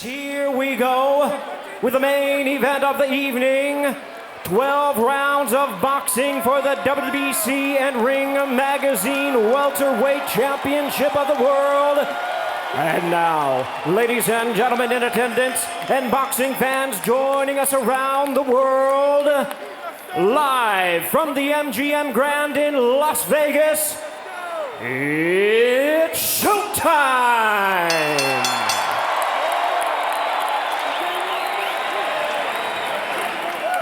Here we go with the main event of the evening. 12 rounds of boxing for the WBC and Ring Magazine Welterweight Championship of the World. And now, ladies and gentlemen in attendance and boxing fans joining us around the world, live from the MGM Grand in Las Vegas, it's showtime!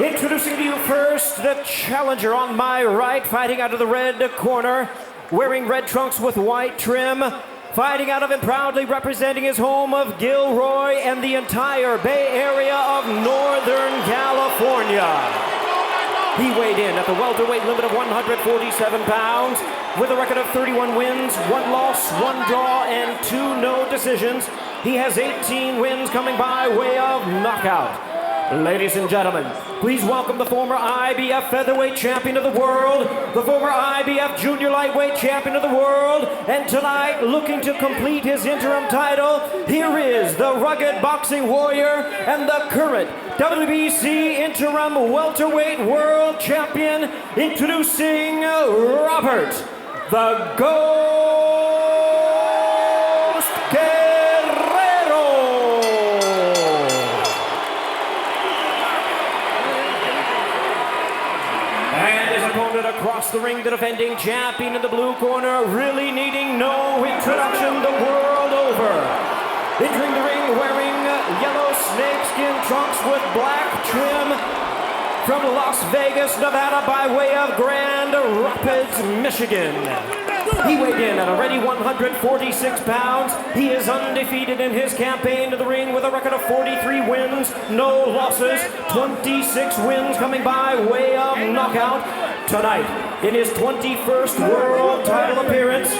Introducing to you first, the challenger on my right, fighting out of the red corner, wearing red trunks with white trim, fighting out of and proudly representing his home of Gilroy and the entire Bay Area of Northern California. He weighed in at the welterweight limit of 147 pounds with a record of 31 wins, 1 loss, 1 draw, and 2 no decisions. He has 18 wins coming by way of knockout. Ladies and gentlemen, please welcome the former IBF featherweight champion of the world, the former IBF junior lightweight champion of the world, and tonight looking to complete his interim title, here is the rugged boxing warrior and the current WBC interim welterweight world champion, introducing Robert the Ghost Guerrero. Across the ring, the defending champion in the blue corner, really needing no introduction the world over. Entering the ring wearing yellow snakeskin trunks with black trim, from Las Vegas, Nevada, by way of Grand Rapids, Michigan. He weighed in at a ready 146 pounds. He is undefeated in his campaign to the ring with a record of 43 wins, no losses, 26 wins coming by way of knockout. Tonight, in his 21st world title appearance,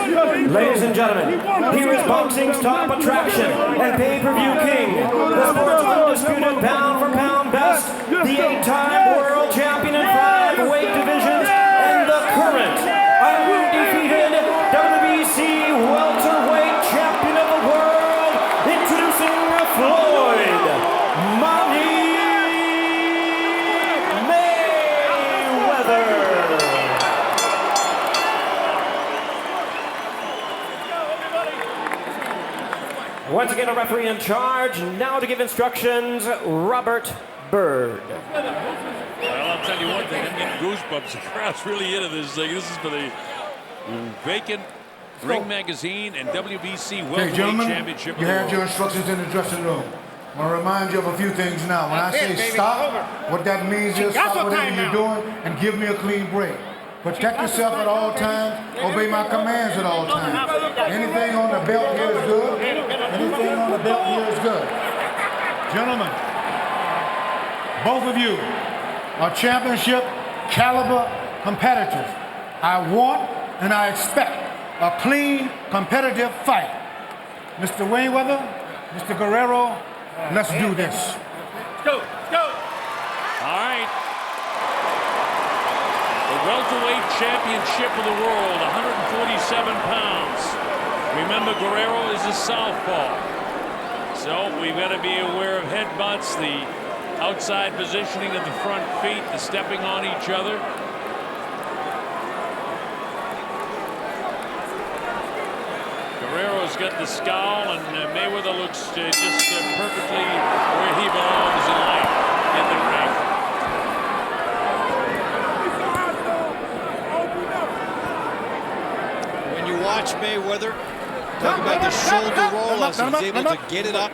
ladies and gentlemen, here is boxing's top attraction and pay-per-view king, the sport's undisputed pound-for-pound best, the 8-time world champion in 5 weight divisions, and the current undefeated WBC welterweight champion of the world, introducing Floyd Mayweather. Once again, a referee in charge. Now to give instructions, Robert Bird. Well, I'll tell you one thing, I'm getting goosebumps. The crowd's really into this thing. This is for the vacant Ring Magazine and WBC Welterweight Championship. You have your instructions in the dressing room. I'm going to remind you of a few things now. When I say stop, what that means is stop whatever you're doing and give me a clean break. Protect yourself at all times. Obey my commands at all times. Anything on the belt here is good. Anything on the belt here is good. Gentlemen, both of you are championship caliber competitors. I want and I expect a clean, competitive fight. Mr. Mayweather, Mr. Guerrero, let's do this. Let's go, let's go. All right. The welterweight championship of the world, 147 pounds. Remember, Guerrero is a southpaw. So we've got to be aware of headbutts, the outside positioning of the front feet, the stepping on each other. Guerrero's got the scowl, and Mayweather looks just perfectly where he belongs in life, in the ring. When you watch Mayweather, talk about the shoulder roll as he's able to get it up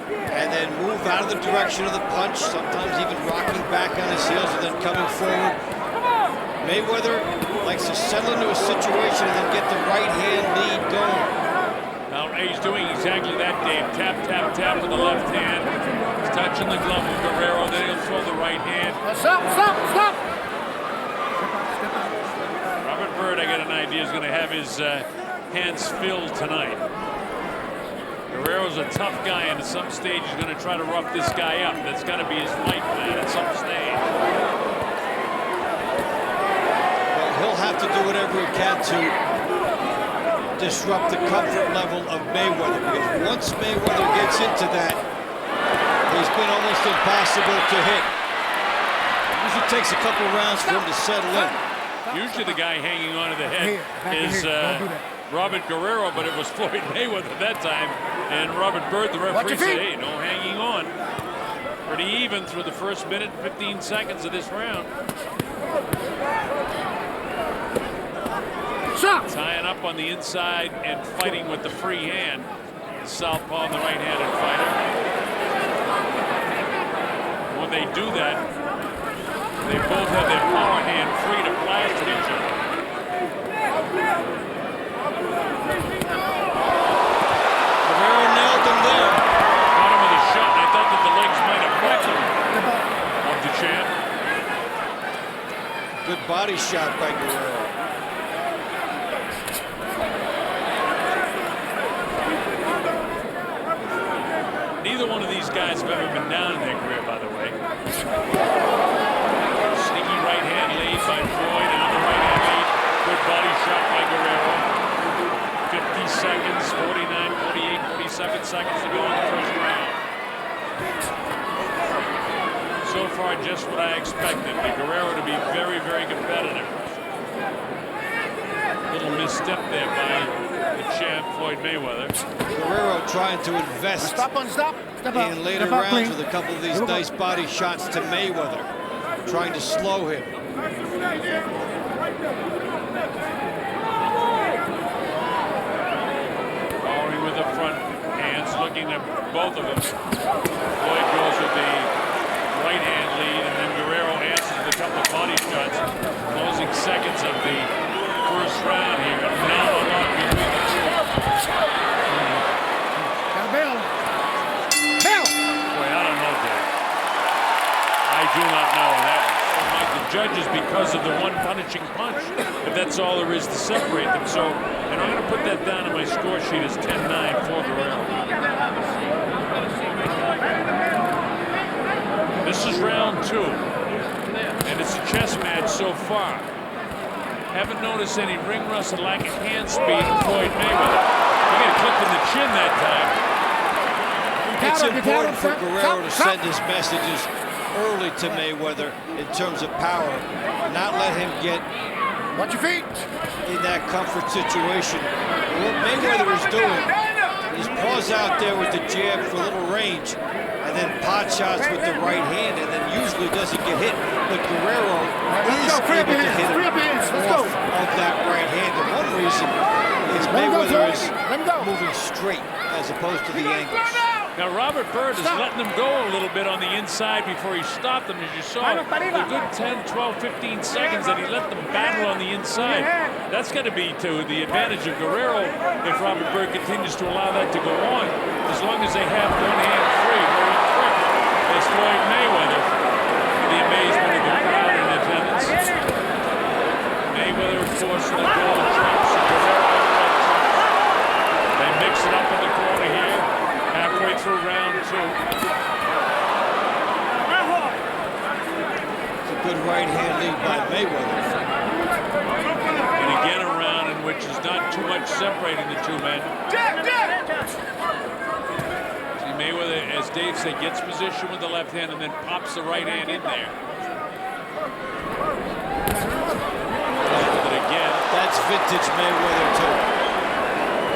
and then move out of the direction of the punch, sometimes even rocking back on his heels and then coming forward. Mayweather likes to settle into a situation and then get the right hand lead going. Now he's doing exactly that, Dave. Tap, tap, tap with the left hand. He's touching the glove of Guerrero, then he'll throw the right hand. Stop, stop, stop! Robert Bird, I got an idea, is going to have his hands filled tonight. Guerrero's a tough guy, and at some stage he's going to try to rough this guy up. That's got to be his fight plan at some stage. Well, he'll have to do whatever he can to disrupt the comfort level of Mayweather, because once Mayweather gets into that, he's been almost impossible to hit. Usually takes a couple rounds for him to settle in. Usually the guy hanging on to the head is Robert Guerrero, but it was Floyd Mayweather that time. And Robert Byrd, the referee, said, hey, no hanging on. Pretty even through the first minute and 15 seconds of this round. Tying up on the inside and fighting with the free hand. The southpaw and the right-handed fighter. When they do that, they both have their power hand free to blast at each other. Guerrero nailed him there. Got him with a shot, and I thought that the legs might have broken of the champ. Good body shot by Guerrero. Neither one of these guys have ever been down in their career, by the way. Sneaky right hand lead by Floyd, another right hand lead. Good body shot by Guerrero. 50 seconds, 49, 48, 47 seconds to go in the first round. So far, just what I expected. But Guerrero to be very, very competitive. Little misstep there by the champ, Floyd Mayweather. Guerrero trying to invest in later rounds with a couple of these nice body shots to Mayweather, trying to slow him. Following with the front hands, looking at both of them. Floyd goes with the right hand lead, and then Guerrero answers with a couple of body shots. Closing seconds of the first round here. Now a lot between the two. Boy, I don't know, Dave. I do not know that. Like the judges, because of the one punishing punch, but that's all there is to separate them. So, and I'm going to put that down on my score sheet as 10-9 for Guerrero. This is round 2, and it's a chess match so far. Haven't noticed any ring rust and lack of hand speed in Floyd Mayweather. He got clipped in the chin that time. It's important for Guerrero to send his messages early to Mayweather in terms of power, not let him get in that comfort situation. What Mayweather is doing is pause out there with the jab for a little range, and then pot shots with the right hand, and then usually doesn't get hit. But Guerrero is able to hit him off of that right hand. And one reason is Mayweather is moving straight as opposed to the angles. Now, Robert Byrd is letting them go a little bit on the inside before he stopped them. As you saw, the good 10, 12, 15 seconds that he let them battle on the inside. That's got to be to the advantage of Guerrero if Robert Byrd continues to allow that to go on, as long as they have one hand free, very quick, as Floyd Mayweather, to the amazement of the crowd in attendance. Mayweather forcing the goal, traps Guerrero. They mix it up in the corner here. Halfway through round 2. It's a good right hand lead by Mayweather. And again a round in which is not too much separating the two men. See, Mayweather, as Dave said, gets position with the left hand and then pops the right hand in there. But again, that's vintage Mayweather too.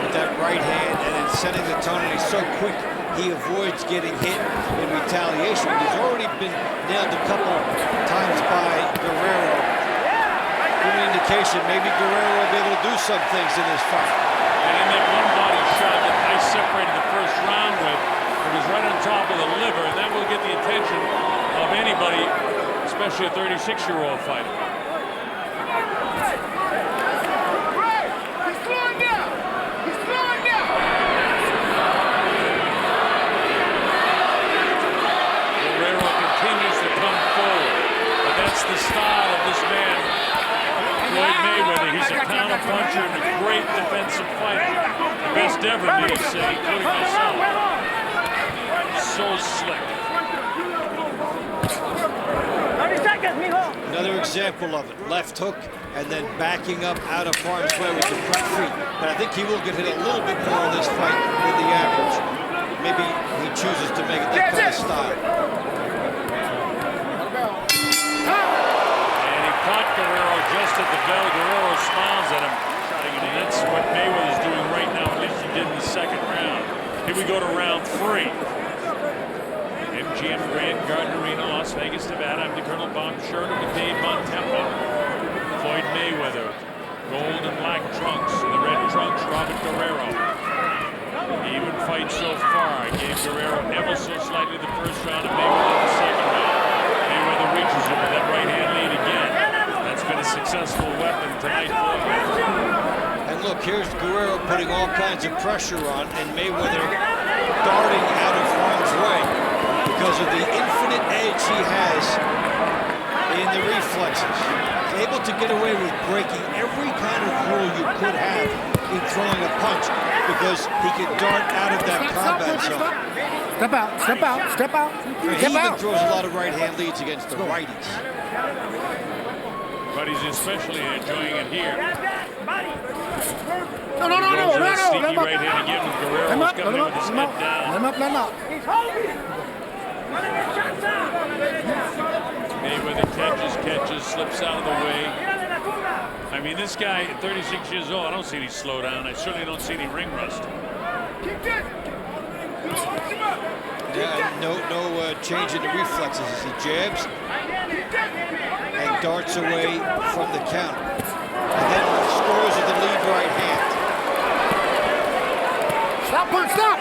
That right hand and then setting the tone, and he's so quick he avoids getting hit in retaliation. He's already been nailed a couple times by Guerrero. Good indication maybe Guerrero will be able to do some things in this fight. And in that one body shot that I separated the first round with, it was right on top of the liver, and that will get the attention of anybody, especially a 36-year-old fighter. That's the style of this man, Floyd Mayweather. He's a counter-puncher and a great defensive fighter. The best ever, many say, including myself. So slick. 30 seconds, mijo. Another example of it. Left hook and then backing up out of harm's way with the front feet. But I think he will get hit a little bit more in this fight than the average. style. And he caught Guerrero just at the bell. Guerrero smiles at him. And that's what Mayweather's doing right now, at least he did in the second round. Here we go to round 3. MGM Grand, Garden Arena, Las Vegas, Nevada. I'm the Colonel Bob Schurter with Dave Von Temple. Floyd Mayweather, gold and black trunks. In the red trunks, Robert Guerrero. Even fight so far. Gave Guerrero ever so slightly the first round and Mayweather the second round. Mayweather reaches him with that right hand lead again. That's been a successful weapon tonight for him. And look, here's Guerrero putting all kinds of pressure on, and Mayweather darting out of harm's way because of the infinite edge he has in the reflexes. He's able to get away with breaking every kind of rule you could have in throwing a punch because he can dart out of that combat zone. Step out, step out, step out. He even throws a lot of right-hand leads against the righties. But he's especially enjoying it here. No. Sneaky right hand again with Guerrero. He's coming in with his head down. Let him up. Mayweather catches, slips out of the way. I mean, this guy at 36 years old, I don't see any slowdown. I certainly don't see any ring rust. Yeah, no change in the reflexes as he jabs and darts away from the counter. And then scores with the lead right hand. Stop, punch, stop.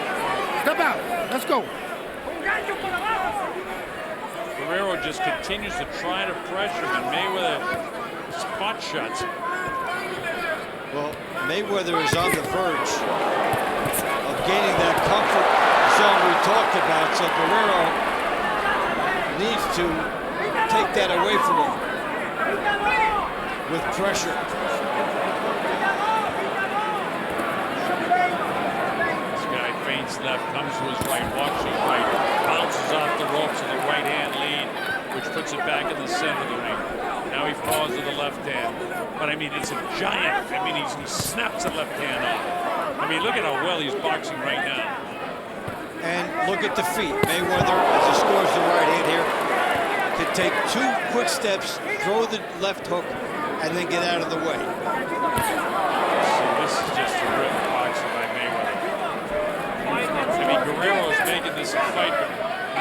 Step out. Let's go. Guerrero just continues to try to pressure him, and Mayweather spot shots. Well, Mayweather is on the verge of gaining that comfort zone we talked about, so Guerrero needs to take that away from him with pressure. This guy feints left, comes to his right, walks his right, bounces off the ropes with a right hand lead, which puts it back in the center of the ring. Now he falls to the left hand. But I mean, it's a giant. I mean, he snaps the left hand off. I mean, look at how well he's boxing right now. And look at the feet. Mayweather, as he scores the right hand here, can take 2 quick steps, throw the left hook, and then get out of the way. So this is just terrific boxing by Mayweather. I mean, Guerrero's making this a fight, but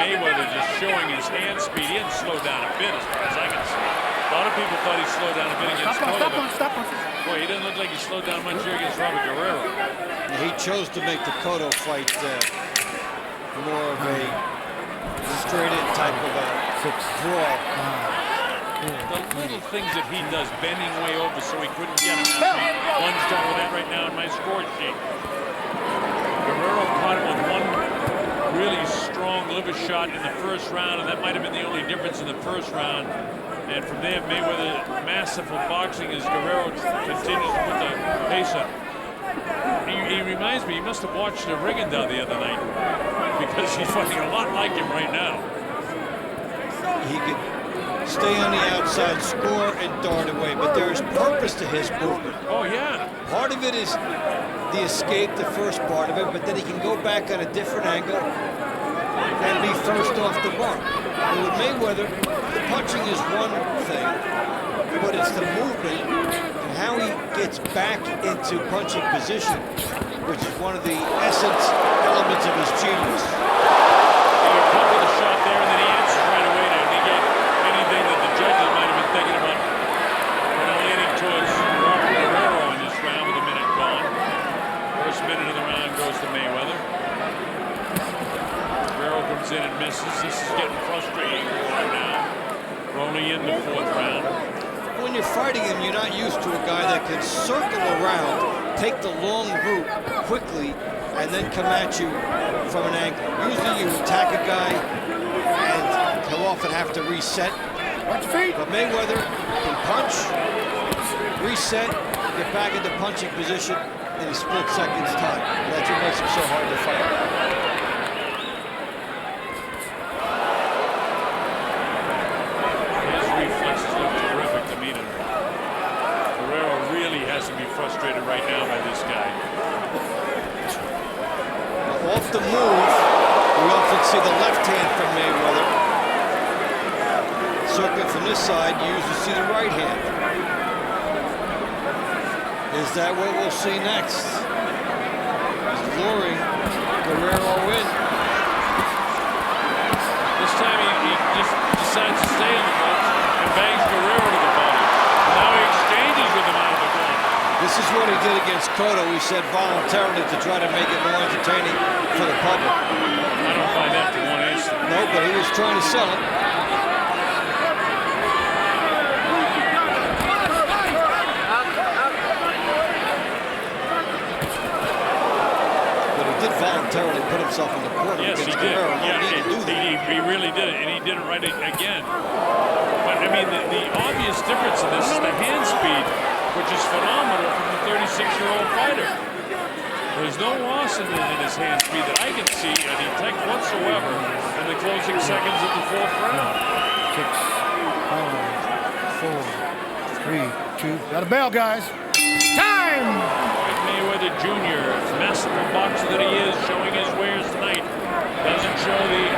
Mayweather just showing his hand speed. He didn't slow down a bit, as far as I can see. A lot of people thought he slowed down a bit against Floyd. Stop. Boy, he didn't look like he slowed down much here against Robert Guerrero. He chose to make the Cotto fight more of a straight-in type of a draw. The little things that he does, bending way over so he couldn't get him. Lunged over that right now in my score sheet. Guerrero caught him with one really strong liver shot in the first round, and that might have been the only difference in the first round. And from there, Mayweather, masterful boxing as Guerrero continues to put the pace up. He reminds me, he must have watched Rigondeaux the other night because he's fighting a lot like him right now. He could stay on the outside, score, and dart away, but there is purpose to his movement. Oh, yeah. Part of it is the escape, the first part of it, but then he can go back on a different angle and be first off the mark. And with Mayweather, the punching is one thing, but it's the movement and how he gets back into punching position, which is one of the essence elements of his genius. He got caught with a shot there, and then he answers right away to negate anything that the judges might have been thinking about. We're now leaning towards Robert Guerrero in this round with a minute gone. First minute of the round goes to Mayweather. Guerrero comes in and misses. This is getting frustrating for him now. We're only in the 4th round. When you're fighting him, you're not used to a guy that can circle around, take the long route quickly, and then come at you from an angle. Usually you attack a guy, and he'll often have to reset. But Mayweather can punch, reset, get back into punching position in a split second's time. That's what makes him so hard to fight. Frustrated right now by this guy. Off the move, we often see the left hand from Mayweather. Circling from this side, you usually see the right hand. Is that what we'll see next? He's luring Guerrero in. This time he just decides to stay in the punch and bangs Guerrero to the body. Now he exchanges with him out of the glove. This is what he did against Cotto. He said voluntarily to try to make it more entertaining for the public. I don't buy that for one instant. No, but he was trying to sell it. Voluntarily put himself in the corner. Yes, he did. Guerrero. He really did it, and he did it right again. But I mean, the obvious difference in this is the hand speed, which is phenomenal from the 36-year-old fighter. There's no loss in his hand speed that I can see, and he detect whatsoever in the closing seconds of the fourth round. 6, 5, 4, 3, 2. Got a bell, guys. Time! Mayweather Jr., masterful boxer that he is, showing his wares tonight. Doesn't show the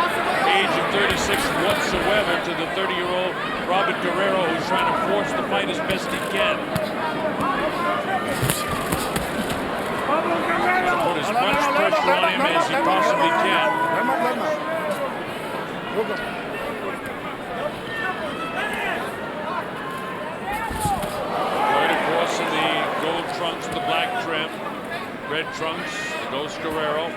age of 36 whatsoever to the 30-year-old Robert Guerrero, who's trying to force the fight as best he can. Put as much pressure on him as he possibly can. Right across in the gold trunks with the black trim. Red trunks, goes Guerrero.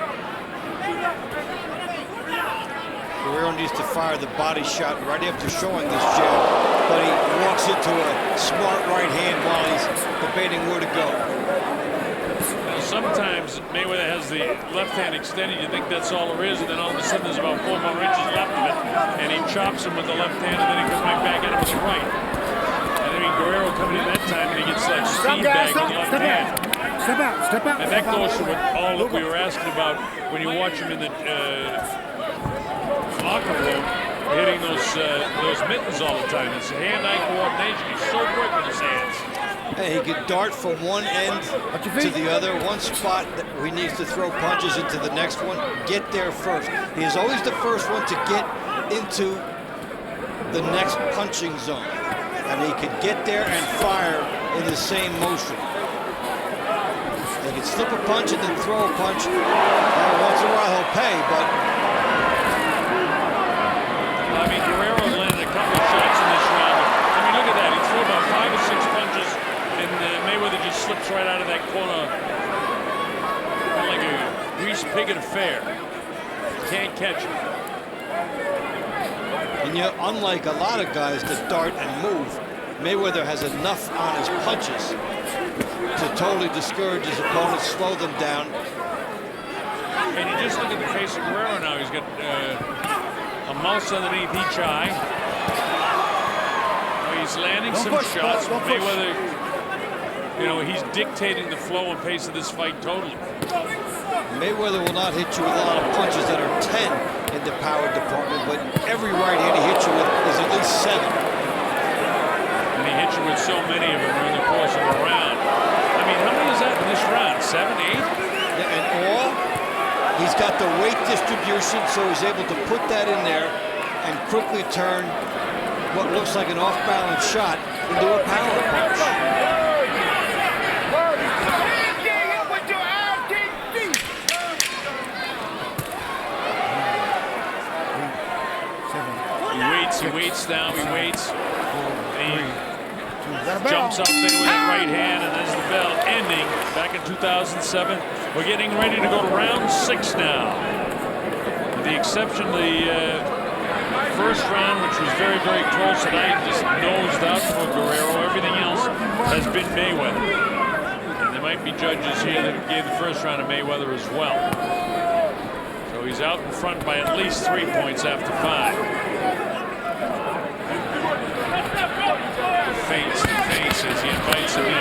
Guerrero needs to fire the body shot right after showing this jab, but he walks into a smart right hand while he's debating where to go. Sometimes Mayweather has the left hand extended, you think that's all there is, and then all of a sudden there's about 4 more inches left of it, and he chops him with the left hand, and then he comes right back at him with the right. And I mean, Guerrero coming in that time, and he gets like speed bag with the left hand. Step out, step out. And that goes to what all that we were asking about when you watch him in the locker room, hitting those mittens all the time. It's hand-eye coordination. He's so quick with his hands. Hey, he could dart from one end to the other. One spot that he needs to throw punches into the next one. Get there first. He is always the first one to get into the next punching zone. And he can get there and fire in the same motion. He can slip a punch and then throw a punch. Once in a while he'll pay, but... I mean, Guerrero landed a couple of shots in this round. I mean, look at that. He threw about 5 or 6 punches, and Mayweather just slips right out of that corner. Kind of like a greased pig at a fair. Can't catch him. And yet, unlike a lot of guys that dart and move, Mayweather has enough on his punches to totally discourage his opponents, slow them down. And you just look at the face of Guerrero now. He's got a mouse underneath each eye. He's landing some shots. Mayweather, you know, he's dictating the flow and pace of this fight totally. Mayweather will not hit you with a lot of punches that are 10 in the power department, but every right hand he hits you with is at least 7. And he hits you with so many of them during the course of a round. I mean, how many is that in this round? 7, 8? Yeah, and all, he's got the weight distribution, so he's able to put that in there and quickly turn what looks like an off-balance shot into a power punch. He waits now, he waits. He jumps up there with that right hand, and there's the bell ending back in 2007. We're getting ready to go to round 6 now. With the exception of the first round, which was very, very close, and I just nosed out for Guerrero. Everything else has been Mayweather. And there might be judges here that gave the first round to Mayweather as well. So he's out in front by at least 3 points after 5. Feints as he invites him in.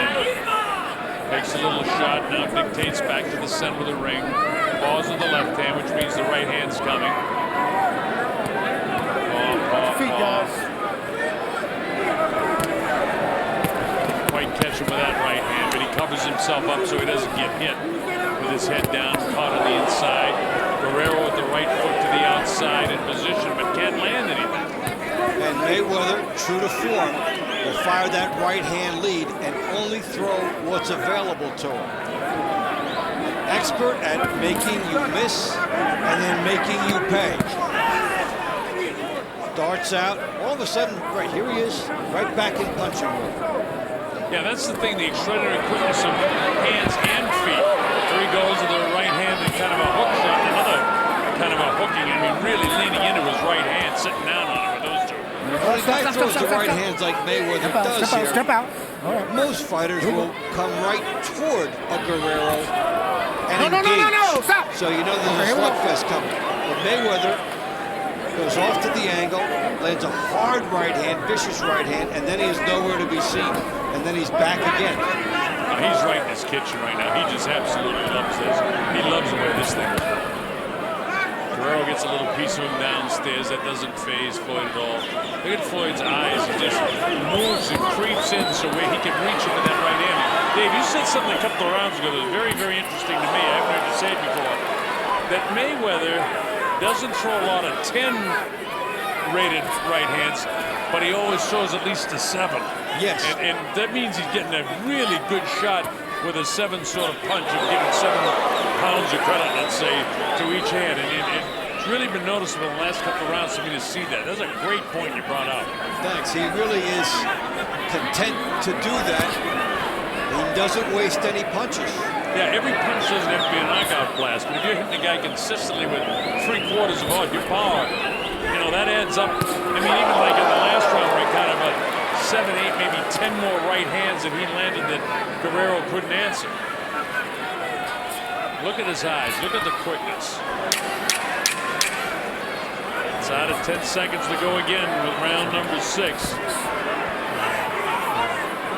Takes a little shot, now dictates back to the center of the ring. Balls with the left hand, which means the right hand's coming. Off. Quite catch him with that right hand, but he covers himself up so he doesn't get hit with his head down, caught on the inside. Guerrero with the right foot to the outside. Mayweather, true to form, will fire that right-hand lead and only throw what's available to him. Expert at making you miss and then making you pay. Darts out. All of a sudden, right here he is, right back in punching mode. Yeah, that's the thing, the extraordinary quickness of hands and feet. Here he goes with the right hand and kind of a hook shot, another kind of a hooking. I mean, really leaning into his right hand, sitting down on it with those two. When a guy throws the right hands like Mayweather does here, most fighters will come right toward a Guerrero and engage. Stop. So you know there's a slugfest coming. But Mayweather goes off to the angle, lands a hard right hand, vicious right hand, and then he is nowhere to be seen. And then he's back again. He's right in his kitchen right now. He just absolutely loves this. He loves the way this thing is. Guerrero gets a little piece of him downstairs. That doesn't faze Floyd at all. Look at Floyd's eyes. He just moves and creeps in so where he can reach him with that right hand. Dave, you said something a couple of rounds ago that was very, very interesting to me. I haven't heard you say it before. That Mayweather doesn't throw a lot of 10-rated right hands, but he always throws at least a 7. Yes. And that means he's getting a really good shot with a 7 sort of punch of giving 7 pounds of credit, let's say, to each hand. And it's really been noticeable in the last couple of rounds for me to see that. That's a great point you brought out. Thanks. He really is content to do that. He doesn't waste any punches. Yeah, every punch doesn't have to be a knockout blast, but if you're hitting the guy consistently with 3/4 of all your power, you know, that adds up. I mean, even like in the last round where he kind of 7, 8, maybe 10 more right hands that he landed that Guerrero couldn't answer. Look at his eyes. Look at the quickness. It's out of 10 seconds to go again with round number 6.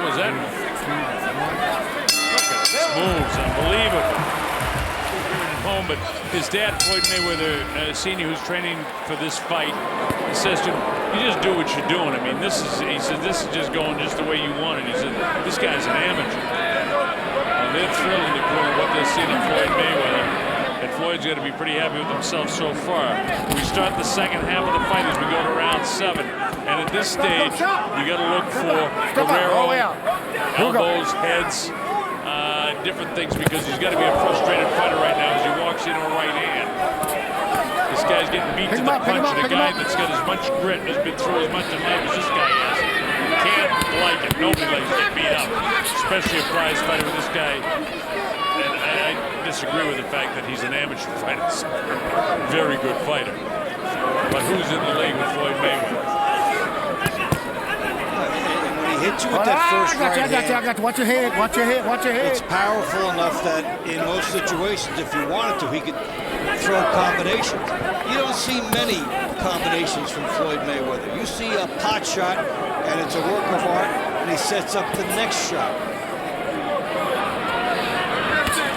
What was that? Look at this moves. Unbelievable. Home, but his dad, Floyd Mayweather, Sr., who's training for this fight, he says to him, "You just do what you're doing. I mean, he said, this is just going just the way you want it." He said, "This guy's an amateur." And they're thrilled in the corner what they're seeing of Floyd Mayweather. And Floyd's got to be pretty happy with himself so far. We start the second half of the fight as we go to round 7. And at this stage, you got to look for Guerrero, elbows, heads, different things, because he's got to be a frustrated fighter right now as he walks into a right hand. This guy's getting beat to the punch, and a guy that's got as much grit and has been through as much in life as this guy has. You can't like it. Nobody likes to get beat up, especially a prize fighter with this guy. And I disagree with the fact that he's an amateur fighter. He's a very good fighter. But who's in the league with Floyd Mayweather? Hit you with that first right hand. I got you. Watch your head. Watch your head. Watch your head. It's powerful enough that in most situations, if he wanted to, he could throw combinations. You don't see many combinations from Floyd Mayweather. You see a pot shot, and it's a work of art, and he sets up the next shot.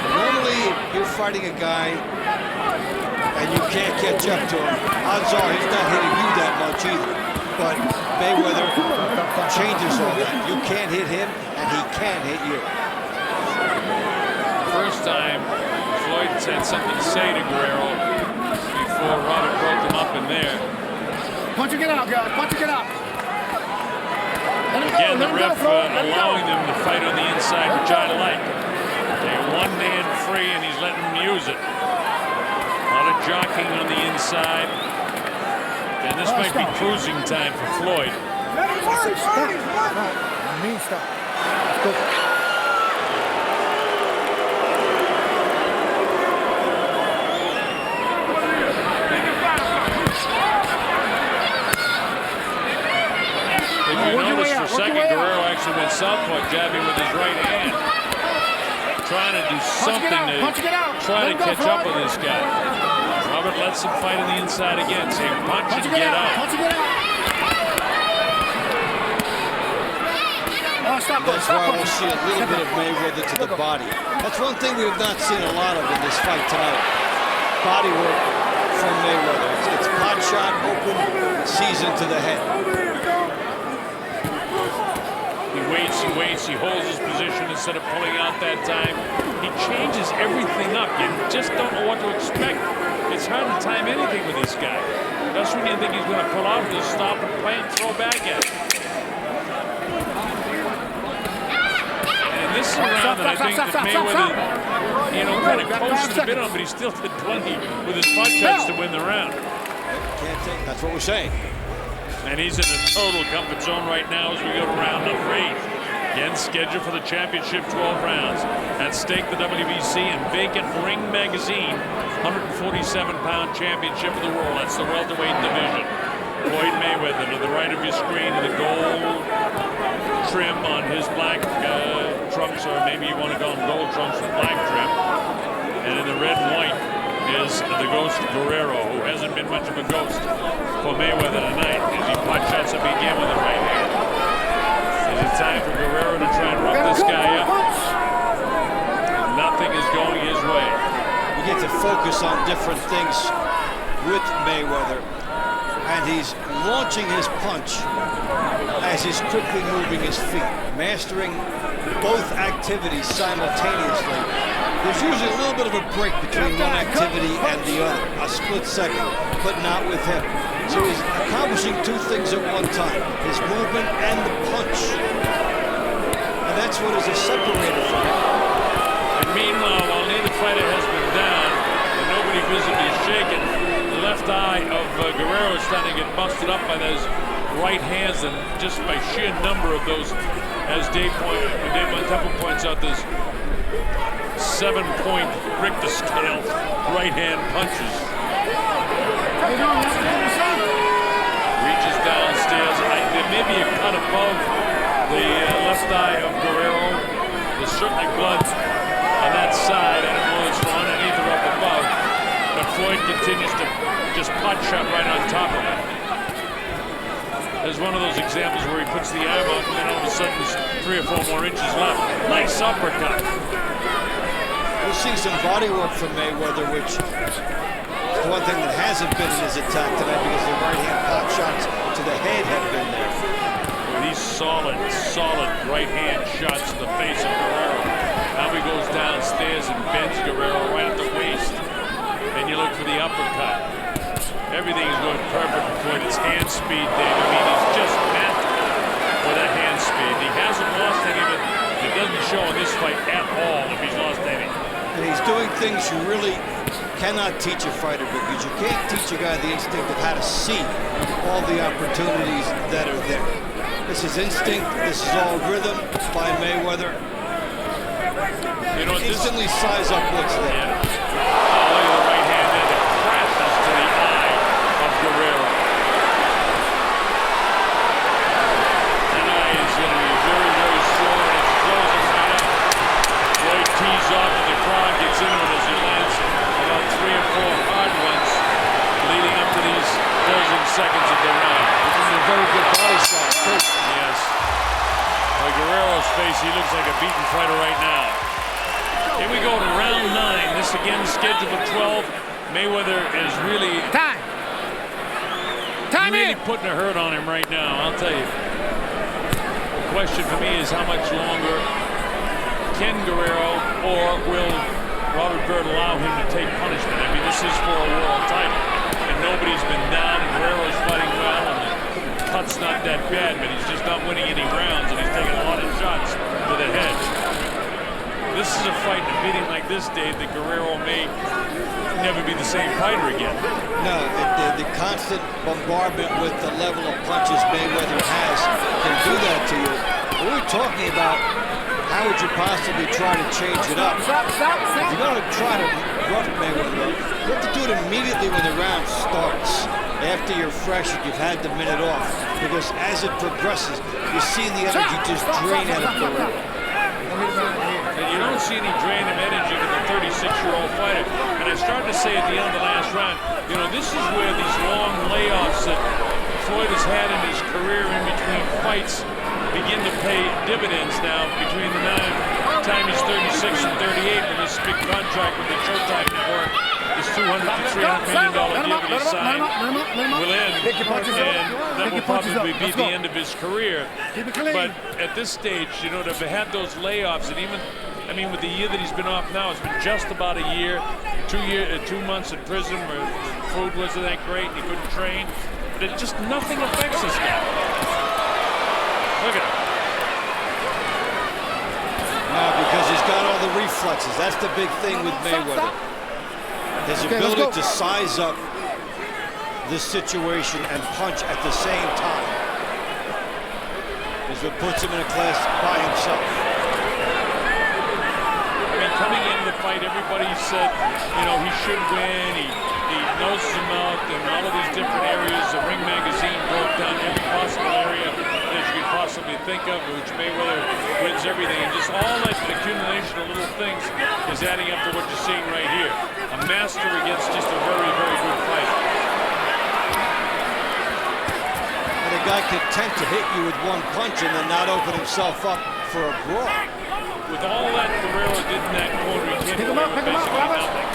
Normally, you're fighting a guy, and you can't catch up to him. Odds are he's not hitting you that much either. But Mayweather changes all that. You can't hit him, and he can hit you. First time, Floyd had something to say to Guerrero before Robert broke him up in there. Punch and get out, guys. Punch and get out. Again, the ref allowing them to fight on the inside, which I like. They're one man free, and he's letting them use it. A lot of jockeying on the inside. And this might be cruising time for Floyd. Stop. I mean, stop. If you notice for a second, Guerrero actually went southpaw, jabbing with his right hand. Trying to do something to try to catch up with this guy. Robert lets him fight on the inside again. Say punch and get out. That's why we'll see a little bit of Mayweather to the body. That's one thing we have not seen a lot of in this fight tonight. Body work from Mayweather. It's pot shot, open, season to the head. He waits, he holds his position instead of pulling out that time. He changes everything up. You just don't know what to expect. It's hard to time anything with this guy. That's when you think he's going to pull out, just stop and play and throw back at him. And this is a round that I think that Mayweather, kind of coasted a bit on, but he still did plenty with his punch outs to win the round. Can't take. That's what we're saying. And he's in a total comfort zone right now as we go to round number 8. Again, scheduled for the championship 12 rounds. At stake, the WBC and vacant Ring Magazine 147-pound championship of the world. That's the welterweight division. Floyd Mayweather to the right of your screen with the gold trim on his black trunks, or maybe you want to call them gold trunks with black trim. And in the red and white is the ghost Guerrero, who hasn't been much of a ghost for Mayweather tonight, as he pot shots up again with the right hand. Is it time for Guerrero to try and rough this guy up? Nothing is going his way. We get to focus on different things with Mayweather, and he's launching his punch as he's quickly moving his feet, mastering both activities simultaneously. There's usually a little bit of a break between one activity and the other, a split second, but not with him. So he's accomplishing two things at one time, his movement and the punch. And that's what is a separator for him. And meanwhile, while neither fighter has been down and nobody visibly shaken, the left eye of Guerrero is starting to get busted up by those right hands, and just by sheer number of those, as Dave Montempo points out, there's 7-point Richter scale right hand punches. Reaches downstairs. There may be a cut above the left eye of Guerrero. There's certainly blood on that side. I don't know if it's from underneath or up above. But Floyd continues to just pot shot right on top of it. There's one of those examples where he puts the arm out and then all of a sudden there's 3 or 4 more inches left. Nice uppercut. We'll see some body work from Mayweather, which is the one thing that hasn't been in his attack tonight, because the right-hand pot shots to the head have been there. These solid right-hand shots to the face of Guerrero. Now he goes downstairs and bends Guerrero right at the waist. And you look for the uppercut. Everything is going perfect for Floyd. It's hand speed, Dave. I mean, he's just meant for that hand speed. He hasn't lost any of it. It doesn't show in this fight at all if he's lost any. And he's doing things you really cannot teach a fighter, because you can't teach a guy the instinct of how to see all the opportunities that are there. This is instinct. This is all rhythm by Mayweather. You know, instantly size up what's there. Yeah. Oh, look at the right hand there that crashes to the eye of Guerrero. That eye is going to be very, very sore, and it's closing right up. Floyd tees off, and the crowd gets into it as he lands about 3 or 4 hard ones leading up to these closing seconds of the round. This is a very good body shot, too. Yes. By Guerrero's face, he looks like a beaten fighter right now. Here we go to round 9. This again is scheduled for 12. Mayweather is really putting a hurt on him right now, I'll tell you. The question for me is how much longer can Guerrero, or will Robert Byrd allow him to take punishment? I mean, this is for a world title, and nobody's been down, and Guerrero's fighting well, and the cut's not that bad, but he's just not winning any rounds, and he's taking a lot of shots to the head. This is a fight, a meeting like this, Dave, that Guerrero may never be the same fighter again. No, the constant bombardment with the level of punches Mayweather has can do that to you. But we're talking about how would you possibly try to change it up. If you're going to try to rough Mayweather, you have to do it immediately when the round starts, after you're fresh and you've had the minute off. Because as it progresses, you see the energy just drain out of Guerrero. And you don't see any drain of energy with a 36-year-old fighter. And I started to say at the end of the last round, you know, this is where these long layoffs that Floyd has had in his career in between fights begin to pay dividends now. Between the time he's 36 and 38, with this big contract with the Showtime Network, this $200 to $300 million deal that he signed will end, and that will probably be the end of his career. But at this stage, you know, to have had those layoffs, and even I mean, with the year that he's been off now, it's been just about a year. 2 months in prison where the food wasn't that great and he couldn't train. But it just, nothing affects this guy. Look at him. No, because he's got all the reflexes. That's the big thing with Mayweather. His ability to size up this situation and punch at the same time is what puts him in a class by himself. I mean, coming into the fight, everybody said, you know, he should win. He noses him out in all of these different areas. The Ring magazine broke down every possible area that you could possibly think of, which Mayweather wins everything. And just all that accumulation of little things is adding up to what you're seeing right here. A master against just a very, very good fighter. And a guy content to hit you with one punch and then not open himself up for a brawl. With all that Guerrero did in that corner, he came away with basically nothing.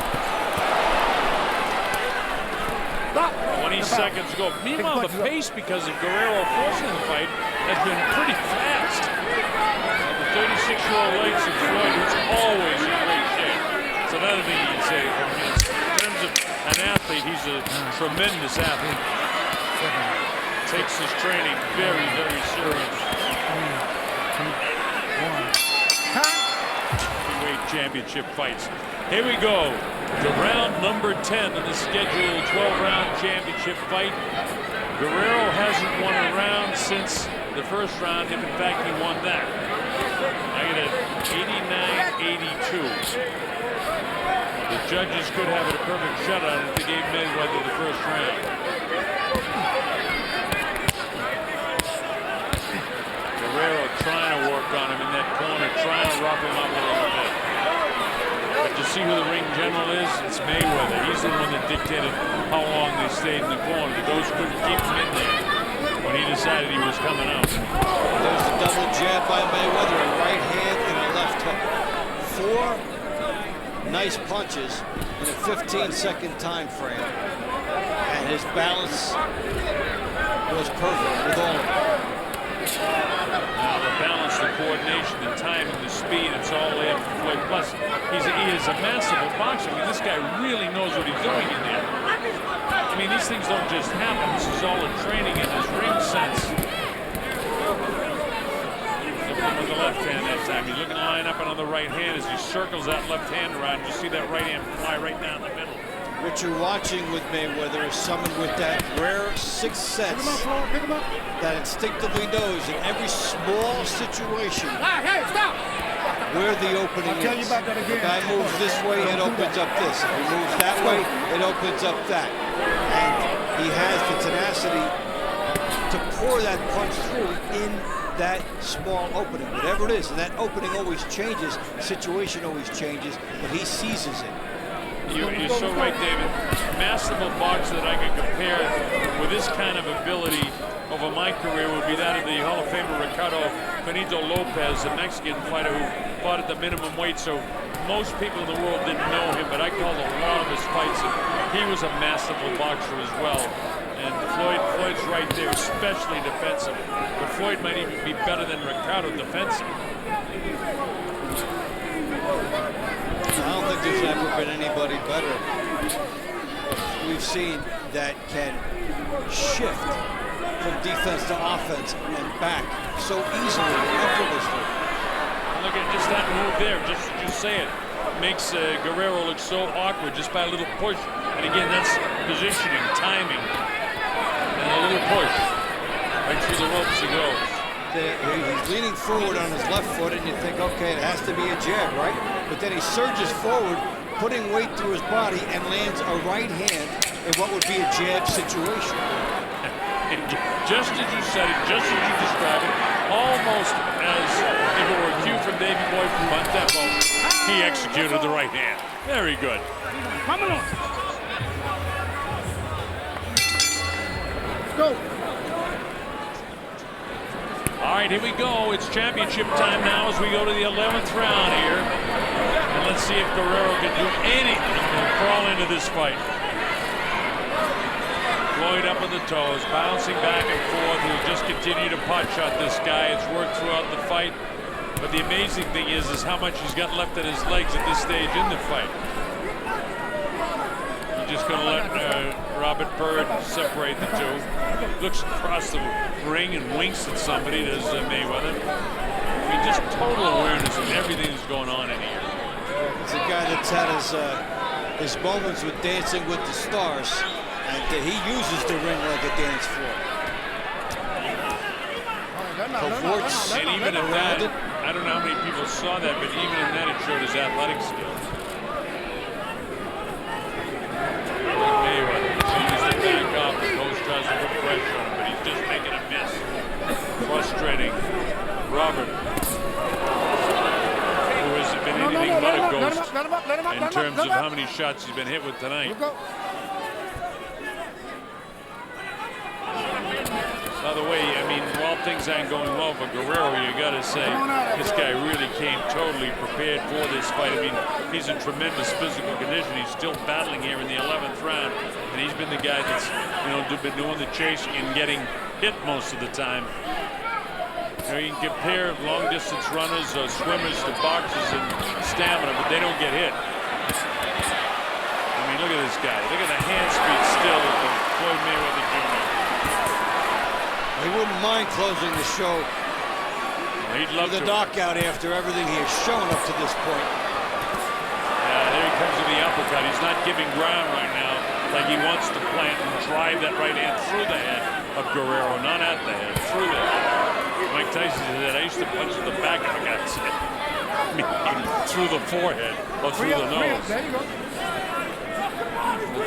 20 seconds ago. Meanwhile, the pace, because of Guerrero forcing the fight, has been pretty fast. The 36-year-old legs of Floyd, who's always in great shape. It's another thing you can say. In terms of an athlete, he's a tremendous athlete. Takes his training very, very serious. Heavyweight championship fights. Here we go to round number 10 in the scheduled 12-round championship fight. Guerrero hasn't won a round since the first round, if in fact he won that. I get it, 89-82. The judges could have it a perfect shutout if they gave Mayweather the first round. Guerrero trying to work on him in that corner, trying to rough him up a little bit. But you see who the ring general is? It's Mayweather. He's the one that dictated how long they stayed in the corner. Those couldn't keep him in there when he decided he was coming out. There's the double jab by Mayweather, a right hand and a left hook. 4 nice punches in a 15-second time frame. And his balance was perfect with all of them. Now the balance, the coordination, the timing, the speed, it's all there for Floyd. Plus, he is a masterful boxer. I mean, this guy really knows what he's doing in there. I mean, these things don't just happen. This is all a training in his ring sense. Looking with the left hand that time. He's looking to line up on the right hand as he circles that left hand around. You see that right hand fly right down the middle. What you're watching with Mayweather is someone with that rare sixth sense that instinctively knows in every small situation where the opening is. If the guy moves this way, it opens up this. If he moves that way, it opens up that. And he has the tenacity to pour that punch through in that small opening, whatever it is. And that opening always changes, the situation always changes, but he seizes it. You're so right, David. Masterful boxer that I could compare with this kind of ability over my career would be that of the Hall of Famer Ricardo Benito Lopez, the Mexican fighter who fought at the minimum weight. So most people in the world didn't know him, but I called a lot of his fights, and he was a masterful boxer as well. And Floyd's right there, especially defensive. But Floyd might even be better than Ricardo defensive. I don't think there's ever been anybody better we've seen that can shift from defense to offense and back so easily, effortlessly. Look at just that move there, just say it. Makes Guerrero look so awkward just by a little push. And again, that's positioning, timing, and a little push. Right through the ropes he goes. He's leaning forward on his left foot, and you think, okay, it has to be a jab, right? But then he surges forward, putting weight through his body, and lands a right hand in what would be a jab situation. Just as you said it, just as you described it, almost as if it were a cue from Davey Boy from Montempo, he executed the right hand. Very good. Come on. Let's go. All right, here we go. It's championship time now as we go to the 11th round here. And let's see if Guerrero can do anything to crawl into this fight. Floyd up on the toes, bouncing back and forth. He'll just continue to pot shot this guy. It's worked throughout the fight. But the amazing thing is how much he's got left at his legs at this stage in the fight. He's just going to let Robert Byrd separate the two. Looks across the ring and winks at somebody, does Mayweather. I mean, just total awareness of everything that's going on in here. It's a guy that's had his moments with Dancing with the Stars, and he uses the ring like a dance floor. And even at that, I don't know how many people saw that, but even in that, it showed his athletic skills. Mayweather continues to back up. The coach tries to put pressure on him, but he's just making a miss. Frustrating Robert, who hasn't been anything but a ghost in terms of how many shots he's been hit with tonight. By the way, I mean, while things aren't going well for Guerrero, you got to say this guy really came totally prepared for this fight. I mean, he's in tremendous physical condition. He's still battling here in the 11th round, and he's been the guy that's, you know, been doing the chasing and getting hit most of the time. You know, you can compare long-distance runners or swimmers to boxers in stamina, but they don't get hit. I mean, look at this guy. Look at the hand speed still of Floyd Mayweather Jr. He wouldn't mind closing the show he'd love with a to. knockout after everything he has shown up to this point. Yeah, there he comes with the uppercut. He's not giving ground right now like he wants to plant and drive that right hand through the head of Guerrero, not at the head, through the head. Mike Tyson said, I used to punch in the back of the guy's head. I mean, through the forehead or through the nose. There you go.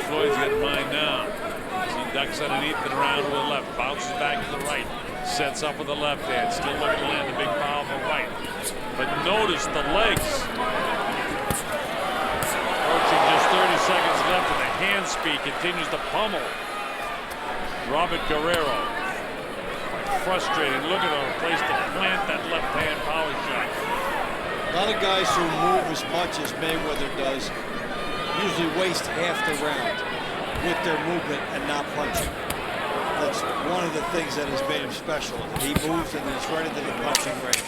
Floyd's got mine now. He ducks underneath and around with the left, bounces back to the right, sets up with the left hand, still looking to land the big powerful right. But notice the legs. Approaching just 30 seconds left, and the hand speed continues to pummel Robert Guerrero. Frustrating. Look at a place to plant that left hand power shot. A lot of guys who move as much as Mayweather does usually waste half the round with their movement and not punching. That's one of the things that has made him special. He moves and it's right into the punching range.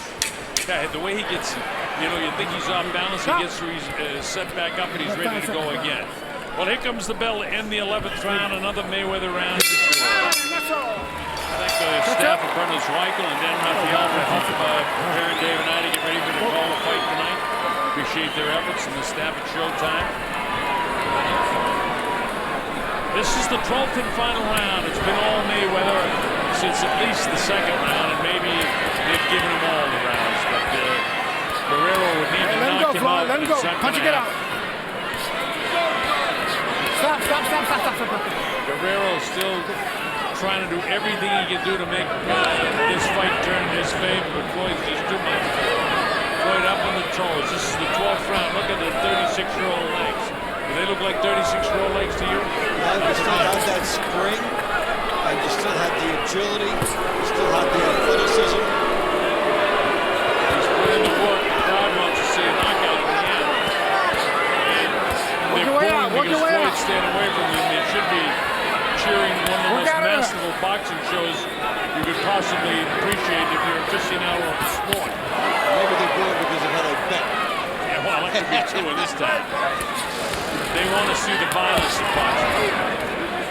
Yeah, the way he gets, you know, you think he's off balance, he gets through, he's set back up, and he's ready to go again. Well, here comes the bell to end the 11th round, another Mayweather round. I thank the staff of Bernard Schweikel and Dan Raphael for helping preparing Dave and I to get ready for the call to fight tonight. Appreciate their efforts and the staff at Showtime. This is the 12th and final round. It's been all Mayweather since at least the second round, and maybe they've given him all the rounds. But Guerrero would need to knock him out. Let him go. Punch it out. Stop. Guerrero still trying to do everything he can do to make this fight turn in his favor, but Floyd's just too much. Floyd up on the toes. This is the 12th round. Look at the 36-year-old legs. Do they look like 36-year-old legs to you? You still had that spring, and you still had the agility, you still had the athleticism. He's put in the work. The crowd wants to see a knockout in the end. And they're booing because Floyd's staying away from him. They should be cheering one of the most masterful boxing shows you could possibly appreciate if you're an aficionado of the sport. Maybe they're doing it because of how they bet. Yeah, well, I could be two in this time. They want to see the violence of boxing.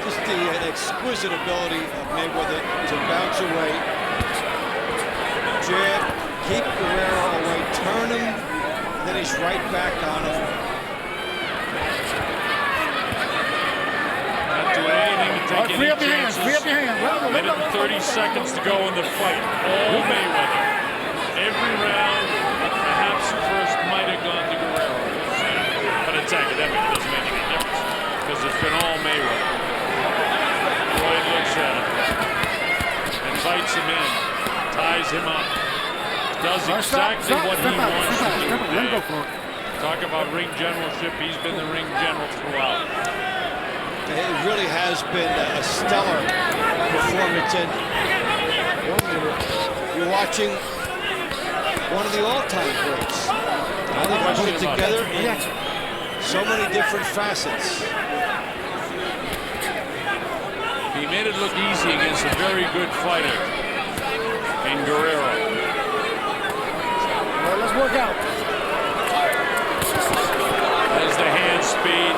Just the exquisite ability of Mayweather to bounce away, jab, keep Guerrero away, turn him, and then he's right back on him. Not doing anything to take any chances. Free up your hands. Minute and 30 seconds to go in the fight. All Mayweather. Every round, perhaps first might have gone to Guerrero. But it's academic. It doesn't make any difference because it's been all Mayweather. Floyd looks at him, invites him in, ties him up, does exactly what he wants to do. Talk about ring generalship. He's been the ring general throughout. It really has been a stellar performance, and you're watching one of the all-time greats. How they put it together in so many different facets. He made it look easy against a very good fighter in Guerrero. Well, let's work out. There's the hand speed.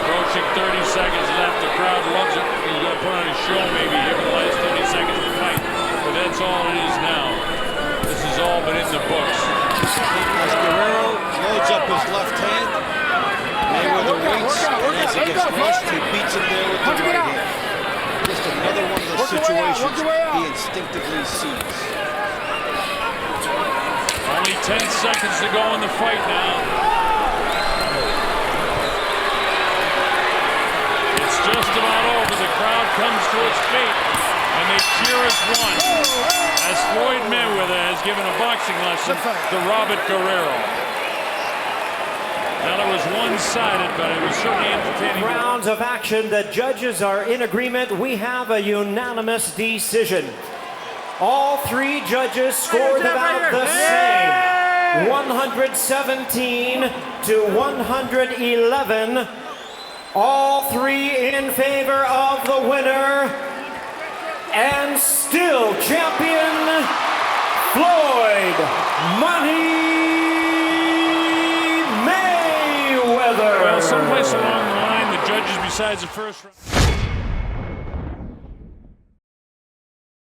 Approaching 30 seconds left. The crowd loves it. He's going to put on a show maybe here for the last 30 seconds of the fight. But that's all it is now. This has all been in the books. As Guerrero loads up his left hand, Mayweather waits, and as he gets rushed, he beats him there with the right hand. Just another one of the situations he instinctively sees. Only 10 seconds to go in the fight now. It's just about over. The crowd comes to its feet, and they cheer as one. As Floyd Mayweather has given a boxing lesson to Robert Guerrero. Now, it was one-sided, but it was certainly entertaining. Rounds of action. The judges are in agreement. We have a unanimous decision. All three judges scored about the same. 117 to 111. All three in favor of the winner. And still champion, Floyd Money Mayweather. Well, someplace along the line, the judges, besides the first round.